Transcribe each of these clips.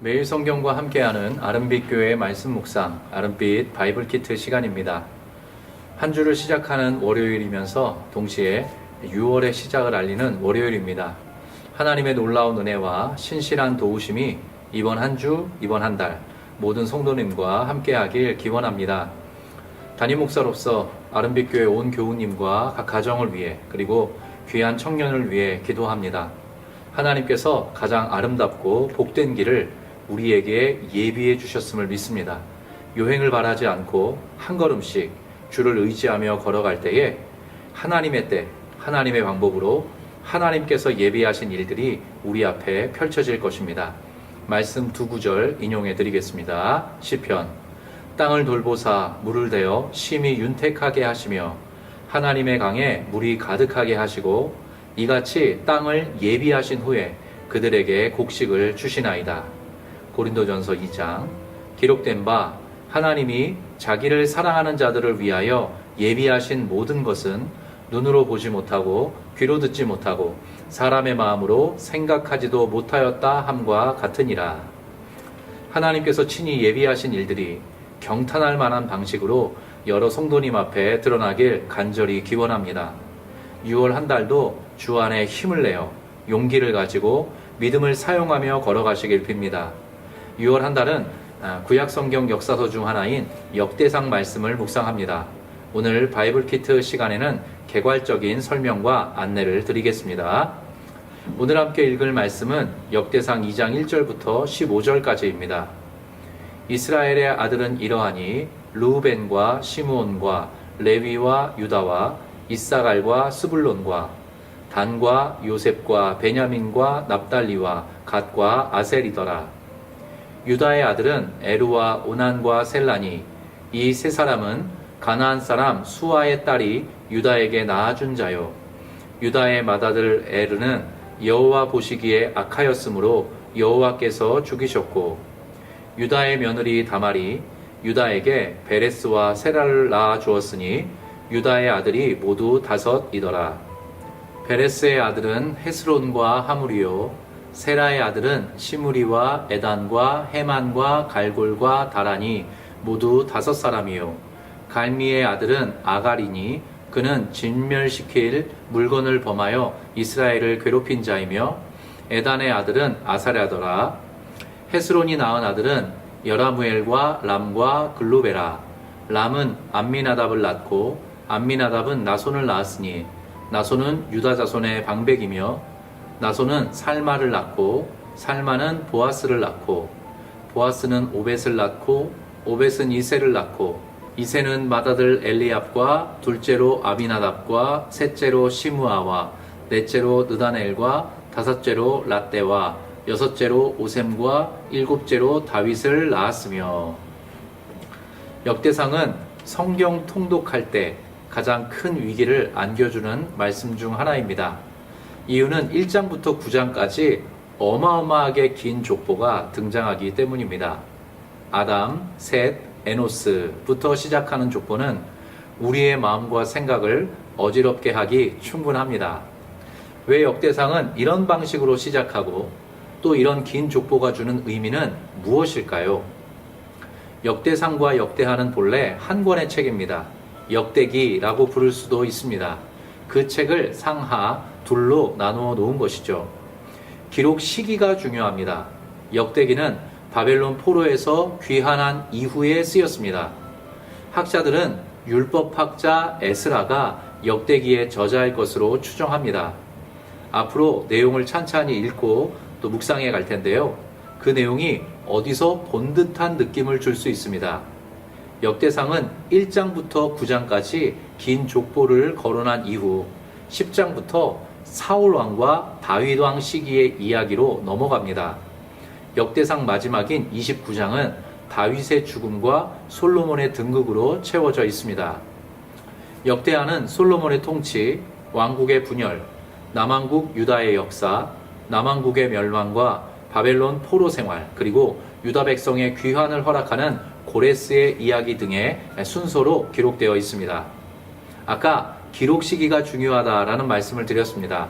매일 성경과 함께하는 아름빛 교회의 말씀 묵상, 아름빛 바이블 키트 시간입니다. 한 주를 시작하는 월요일이면서 동시에 6월의 시작을 알리는 월요일입니다. 하나님의 놀라운 은혜와 신실한 도우심이 이번 한 주, 이번 한 달 모든 성도님과 함께하길 기원합니다. 담임 목사로서 아름빛 교회 온 교우님과 각 가정을 위해 그리고 귀한 청년을 위해 기도합니다. 하나님께서 가장 아름답고 복된 길을 우리에게 예비해 주셨음을 믿습니다. 요행을 바라지 않고 한 걸음씩 주를 의지하며 걸어갈 때에 하나님의 때, 하나님의 방법으로 하나님께서 예비하신 일들이 우리 앞에 펼쳐질 것입니다. 말씀 두 구절 인용해 드리겠습니다. 시편 땅을 돌보사 물을 대어 심히 윤택하게 하시며 하나님의 강에 물이 가득하게 하시고 이같이 땅을 예비하신 후에 그들에게 곡식을 주시나이다. 고린도전서 2장 기록된 바 하나님이 자기를 사랑하는 자들을 위하여 예비하신 모든 것은 눈으로 보지 못하고 귀로 듣지 못하고 사람의 마음으로 생각하지도 못하였다 함과 같으니라. 하나님께서 친히 예비하신 일들이 경탄할 만한 방식으로 여러 성도님 앞에 드러나길 간절히 기원합니다. 6월 한 달도 주 안에 힘을 내어 용기를 가지고 믿음을 사용하며 걸어가시길 빕니다. 6월 한 달은 구약 성경 역사서 중 하나인 역대상 말씀을 묵상합니다. 오늘 바이블 키트 시간에는 개괄적인 설명과 안내를 드리겠습니다. 오늘 함께 읽을 말씀은 역대상 2장 1절부터 15절까지입니다. 이스라엘의 아들은 이러하니 르우벤과 시므온과 레위와 유다와 이사갈과 스불론과 단과 요셉과 베냐민과 납달리와 갓과 아셀이더라. 유다의 아들은 에루와 오난과 셀라니, 이 세 사람은 가나안 사람 수아의 딸이 유다에게 낳아준 자요. 유다의 맏아들 에르는 여호와 보시기에 악하였으므로 여호와께서 죽이셨고, 유다의 며느리 다말이 유다에게 베레스와 세라를 낳아 주었으니 유다의 아들이 모두 5이더라. 베레스의 아들은 헤스론과 하물이요, 세라의 아들은 시므리와 에단과 헤만과 갈골과 다란이 모두 5사람이요. 갈미의 아들은 아갈이니 그는 진멸시킬 물건을 범하여 이스라엘을 괴롭힌 자이며 에단의 아들은 아사랴더라. 헤스론이 낳은 아들은 여라무엘과 람과 글로베라. 람은 암미나답을 낳고 암미나답은 나손을 낳았으니 나손은 유다 자손의 방백이며 나손은 살마를 낳고 살마는 보아스를 낳고 보아스는 오벳을 낳고 오벳은 이세를 낳고 이세는 맏아들 엘리압과 둘째로 아비나답과 셋째로 시므아와 넷째로 느다넬과 다섯째로 랏대와 여섯째로 오셈과 일곱째로 다윗을 낳았으며. 역대상은 성경 통독할 때 가장 큰 위기를 안겨주는 말씀 중 하나입니다. 이유는 1장부터 9장까지 어마어마하게 긴 족보가 등장하기 때문입니다. 아담, 셋, 에노스부터 시작하는 족보는 우리의 마음과 생각을 어지럽게 하기 충분합니다. 왜 역대상은 이런 방식으로 시작하고 또 이런 긴 족보가 주는 의미는 무엇일까요? 역대상과 역대하는 본래 한 권의 책입니다. 역대기라고 부를 수도 있습니다. 그 책을 상하 둘로 나누어 놓은 것이죠. 기록 시기가 중요합니다. 역대기는 바벨론 포로에서 귀환한 이후에 쓰였습니다. 학자들은 율법학자 에스라가 역대기의 저자일 것으로 추정합니다. 앞으로 내용을 찬찬히 읽고 또 묵상해 갈 텐데요. 그 내용이 어디서 본 듯한 느낌을 줄 수 있습니다. 역대상은 1장부터 9장까지 긴 족보를 거론한 이후 10장부터 사울 왕과 다윗 왕 시기의 이야기로 넘어갑니다. 역대상 마지막인 29장은 다윗의 죽음과 솔로몬의 등극으로 채워져 있습니다. 역대하는 솔로몬의 통치, 왕국의 분열, 남왕국 유다의 역사, 남왕국의 멸망과 바벨론 포로 생활, 그리고 유다 백성의 귀환을 허락하는 고레스의 이야기 등의 순서로 기록되어 있습니다. 아까 기록 시기가 중요하다라는 말씀을 드렸습니다.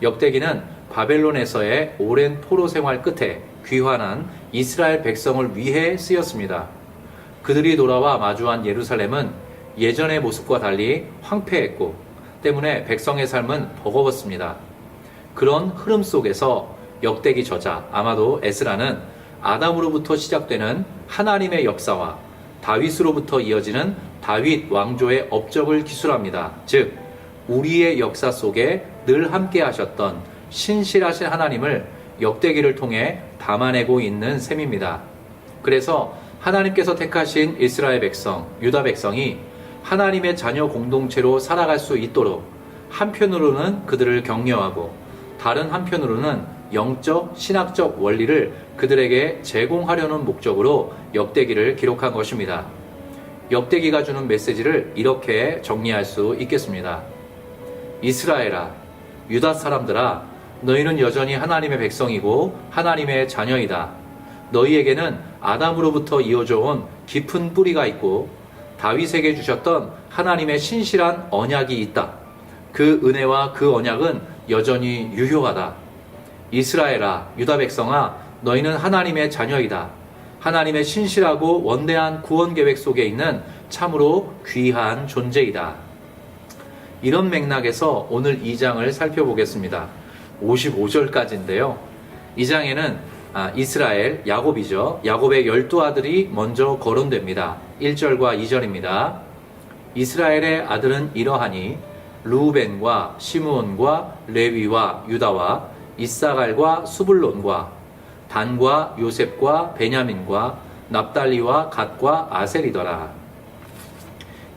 역대기는 바벨론에서의 오랜 포로 생활 끝에 귀환한 이스라엘 백성을 위해 쓰였습니다. 그들이 돌아와 마주한 예루살렘은 예전의 모습과 달리 황폐했고 때문에 백성의 삶은 버거웠습니다. 그런 흐름 속에서 역대기 저자 아마도 에스라는 아담으로부터 시작되는 하나님의 역사와 다윗으로부터 이어지는 다윗 왕조의 업적을 기술합니다. 즉 우리의 역사 속에 늘 함께 하셨던 신실하신 하나님을 역대기를 통해 담아내고 있는 셈입니다. 그래서 하나님께서 택하신 이스라엘 백성, 유다 백성이 하나님의 자녀 공동체로 살아갈 수 있도록 한편으로는 그들을 격려하고 다른 한편으로는 영적, 신학적 원리를 그들에게 제공하려는 목적으로 역대기를 기록한 것입니다. 역대기가 주는 메시지를 이렇게 정리할 수 있겠습니다. 이스라엘아, 유다 사람들아, 너희는 여전히 하나님의 백성이고 하나님의 자녀이다. 너희에게는 아담으로부터 이어져 온 깊은 뿌리가 있고 다윗에게 주셨던 하나님의 신실한 언약이 있다. 그 은혜와 그 언약은 여전히 유효하다. 이스라엘아, 유다 백성아, 너희는 하나님의 자녀이다. 하나님의 신실하고 원대한 구원 계획 속에 있는 참으로 귀한 존재이다. 이런 맥락에서 오늘 2장을 살펴보겠습니다. 55절까지인데요. 이 장에는 이스라엘, 야곱이죠. 야곱의 12아들이 먼저 거론됩니다. 1절과 2절입니다. 이스라엘의 아들은 이러하니 르우벤과 시므온과 레위와 유다와 이사갈과 수불론과 단과 요셉과 베냐민과 납달리와 갓과 아셀이더라.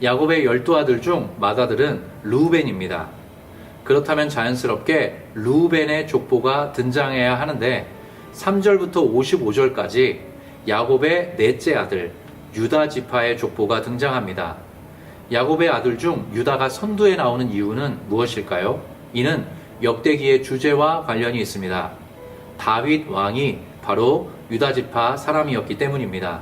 야곱의 12아들 중 맏아들은 르우벤입니다. 그렇다면 자연스럽게 르우벤의 족보가 등장해야 하는데 3절부터 55절까지 야곱의 넷째 아들 유다 지파의 족보가 등장합니다. 야곱의 아들 중 유다가 선두에 나오는 이유는 무엇일까요? 이는 역대기의 주제와 관련이 있습니다. 다윗 왕이 바로 유다 지파 사람이었기 때문입니다.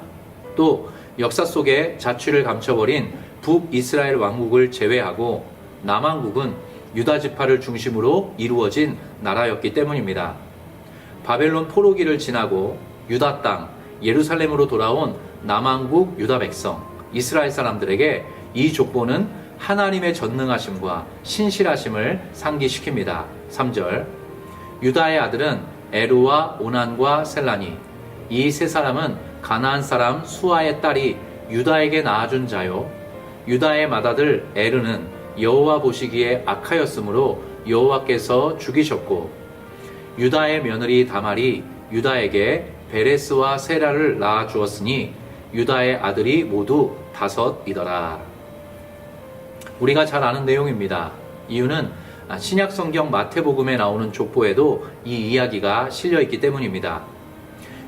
또 역사 속에 자취를 감춰버린 북이스라엘 왕국을 제외하고 남왕국은 유다 지파를 중심으로 이루어진 나라였기 때문입니다. 바벨론 포로기를 지나고 유다 땅 예루살렘으로 돌아온 남왕국 유다 백성 이스라엘 사람들에게 이 족보는 하나님의 전능하심과 신실하심을 상기시킵니다. 3절 유다의 아들은 에루와 오난과 셀라니 이 세 사람은 가나안 사람 수아의 딸이 유다에게 낳아준 자요 유다의 맏아들 에르는 여호와 보시기에 악하였으므로 여호와께서 죽이셨고 유다의 며느리 다말이 유다에게 베레스와 세라를 낳아 주었으니 유다의 아들이 모두 5이더라. 우리가 잘 아는 내용입니다. 이유는 신약 성경 마태복음에 나오는 족보에도 이 이야기가 실려 있기 때문입니다.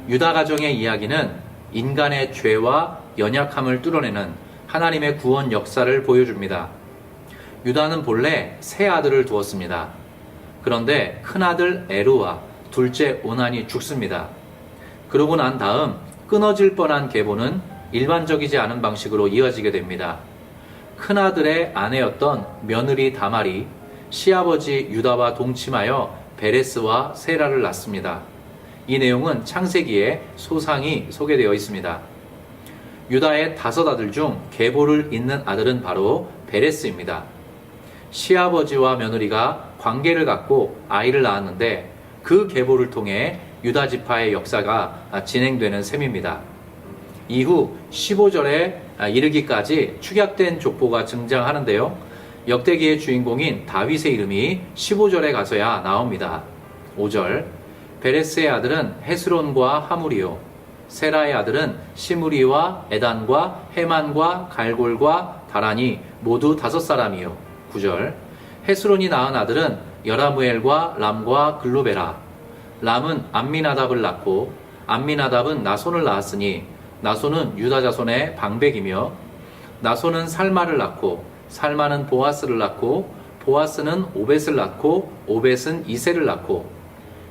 유다 가정의 이야기는 인간의 죄와 연약함을 뚫어내는 하나님의 구원 역사를 보여줍니다. 유다는 본래 세 아들을 두었습니다. 그런데 큰아들 에루와 둘째 오난이 죽습니다. 그러고 난 다음 끊어질 뻔한 계보는 일반적이지 않은 방식으로 이어지게 됩니다. 큰아들의 아내였던 며느리 다말이 시아버지 유다와 동침하여 베레스와 세라를 낳습니다. 이 내용은 창세기에 소상히 소개되어 있습니다. 유다의 5아들 중 계보를 잇는 아들은 바로 베레스입니다. 시아버지와 며느리가 관계를 갖고 아이를 낳았는데 그 계보를 통해 유다 지파의 역사가 진행되는 셈입니다. 이후 15절에 이르기까지 축약된 족보가 등장하는데요. 역대기의 주인공인 다윗의 이름이 15절에 가서야 나옵니다. 5절 베레스의 아들은 헤스론과 하물이요 세라의 아들은 시므리와 에단과 헤만과 갈골과 다란이 모두 5사람이요 9절 헤스론이 낳은 아들은 여라무엘과 람과 글로베라 람은 암미나답을 낳고 암미나답은 나손을 낳았으니 나손은 유다 자손의 방백이며 나손은 살마를 낳고 살마는 보아스를 낳고 보아스는 오벳을 낳고 오벳은 이세를 낳고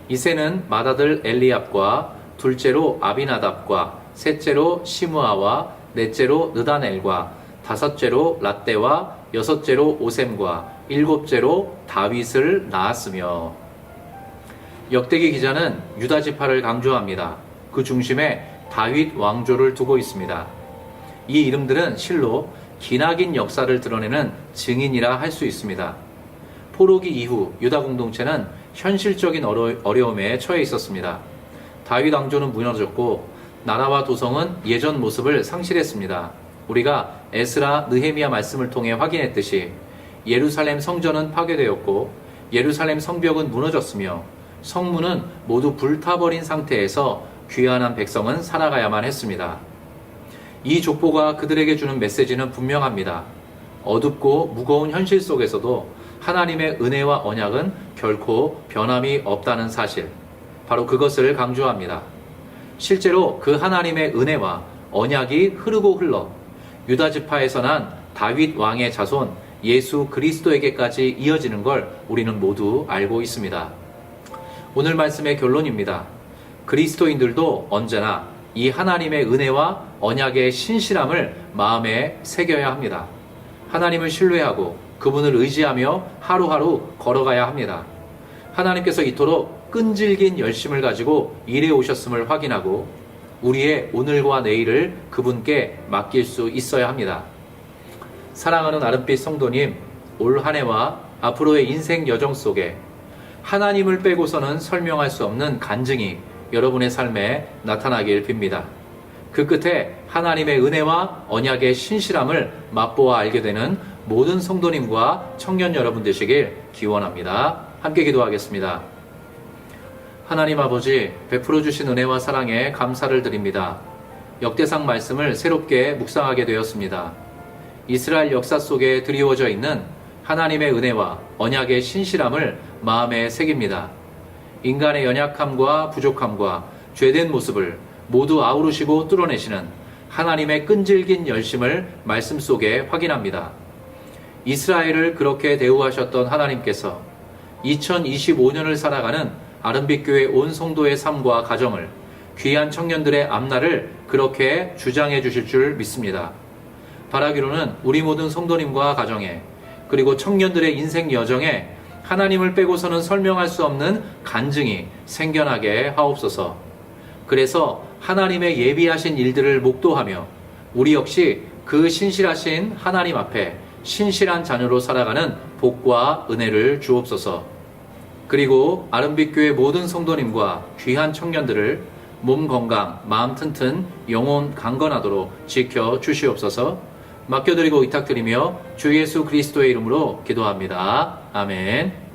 이세는 맏아들 엘리압과 둘째로 아비나답과 셋째로 시므아와 넷째로 느다넬과 다섯째로 랏대와 여섯째로 오셈과 일곱째로 다윗을 낳았으며 역대기 기자는 유다 지파를 강조합니다. 그 중심에 다윗 왕조를 두고 있습니다. 이 이름들은 실로 기나긴 역사를 드러내는 증인이라 할 수 있습니다. 포로기 이후 유다 공동체는 현실적인 어려움에 처해 있었습니다. 다윗 왕조는 무너졌고 나라와 도성은 예전 모습을 상실했습니다. 우리가 에스라, 느헤미야 말씀을 통해 확인했듯이 예루살렘 성전은 파괴되었고 예루살렘 성벽은 무너졌으며 성문은 모두 불타버린 상태에서 귀환한 백성은 살아가야만 했습니다. 이 족보가 그들에게 주는 메시지는 분명합니다. 어둡고 무거운 현실 속에서도 하나님의 은혜와 언약은 결코 변함이 없다는 사실, 바로 그것을 강조합니다. 실제로 그 하나님의 은혜와 언약이 흐르고 흘러 유다 지파에서 난 다윗 왕의 자손 예수 그리스도에게까지 이어지는 걸 우리는 모두 알고 있습니다. 오늘 말씀의 결론입니다. 그리스도인들도 언제나 이 하나님의 은혜와 언약의 신실함을 마음에 새겨야 합니다. 하나님을 신뢰하고 그분을 의지하며 하루하루 걸어가야 합니다. 하나님께서 이토록 끈질긴 열심을 가지고 일해 오셨음을 확인하고 우리의 오늘과 내일을 그분께 맡길 수 있어야 합니다. 사랑하는 아름빛 성도님, 올 한 해와 앞으로의 인생 여정 속에 하나님을 빼고서는 설명할 수 없는 간증이 여러분의 삶에 나타나길 빕니다. 그 끝에 하나님의 은혜와 언약의 신실함을 맛보아 알게 되는 모든 성도님과 청년 여러분 되시길 기원합니다. 함께 기도하겠습니다. 하나님 아버지, 베풀어 주신 은혜와 사랑에 감사를 드립니다. 역대상 말씀을 새롭게 묵상하게 되었습니다. 이스라엘 역사 속에 드리워져 있는 하나님의 은혜와 언약의 신실함을 마음에 새깁니다. 인간의 연약함과 부족함과 죄된 모습을 모두 아우르시고 뚫어내시는 하나님의 끈질긴 열심을 말씀 속에 확인합니다. 이스라엘을 그렇게 대우하셨던 하나님께서 2025년을 살아가는 아름빛교회 온 성도의 삶과 가정을, 귀한 청년들의 앞날을 그렇게 주장해 주실 줄 믿습니다. 바라기로는 우리 모든 성도님과 가정에, 그리고 청년들의 인생 여정에 하나님을 빼고서는 설명할 수 없는 간증이 생겨나게 하옵소서. 그래서 하나님의 예비하신 일들을 목도하며 우리 역시 그 신실하신 하나님 앞에 신실한 자녀로 살아가는 복과 은혜를 주옵소서. 그리고 아름빛교회 모든 성도님과 귀한 청년들을 몸 건강, 마음 튼튼, 영혼 강건하도록 지켜 주시옵소서. 맡겨드리고 위탁드리며 주 예수 그리스도의 이름으로 기도합니다. 아멘.